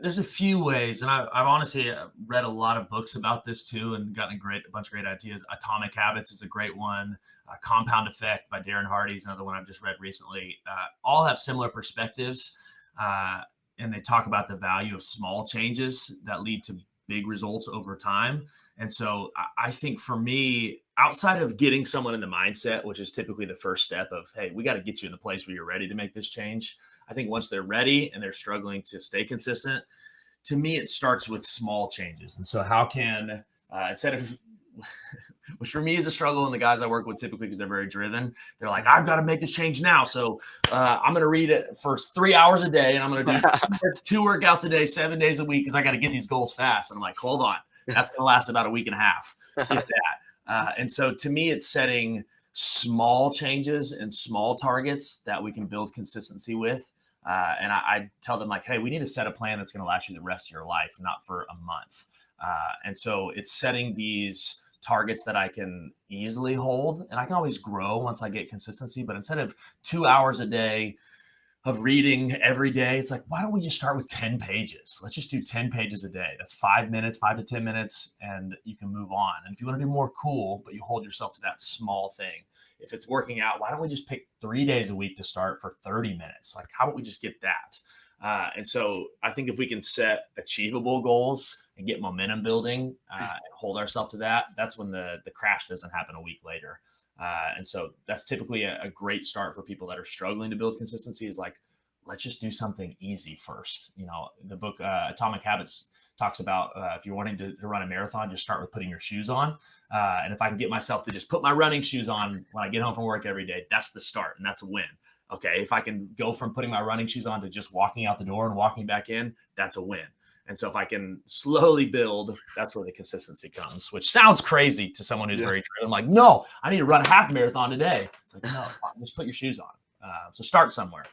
There's a few ways, and I've honestly read a lot of books about this too, and gotten a bunch of great ideas. Atomic Habits is a great one. Compound Effect by Darren Hardy is another one I've just read recently. All have similar perspectives, uh, and they talk about the value of small changes that lead to big results over time. And so I think for me, outside of getting someone in the mindset, which is typically the first step of, hey, we got to get you in the place where you're ready to make this change. I think once they're ready and they're struggling to stay consistent, to me, it starts with small changes. And so, how can instead of which for me is a struggle, and the guys I work with typically because they're very driven, they're like, I've got to make this change now. So I'm going to read it for 3 hours a day, and I'm going to do two workouts a day, 7 days a week, because I got to get these goals fast. And I'm like, hold on, that's going to last about a week and a half. Get that. And so to me, it's setting small changes and small targets that we can build consistency with. And I tell them, like, hey, we need to set a plan that's going to last you the rest of your life, not for a month. And so it's setting these targets that I can easily hold, and I can always grow once I get consistency. But instead of 2 hours a day of reading every day, it's like, why don't we just start with 10 pages? Let's just do 10 pages a day. That's 5 minutes, 5 to 10 minutes, and you can move on. And if you want to do more, cool, but you hold yourself to that small thing. If it's working out, why don't we just pick 3 days a week to start for 30 minutes? Like, how about we just get that? And so I think if we can set achievable goals and get momentum building and hold ourselves to that, that's when the crash doesn't happen a week later. And so that's typically a great start for people that are struggling to build consistency, is like, let's just do something easy first. You know, the book Atomic Habits talks about if you're wanting to run a marathon, just start with putting your shoes on. And if I can get myself to just put my running shoes on when I get home from work every day, that's the start, and that's a win. Okay, if I can go from putting my running shoes on to just walking out the door and walking back in, that's a win. And so if I can slowly build, that's where the consistency comes, which sounds crazy to someone who's very driven. I'm like, no, I need to run a half marathon today. It's like, no, just put your shoes on. So start somewhere.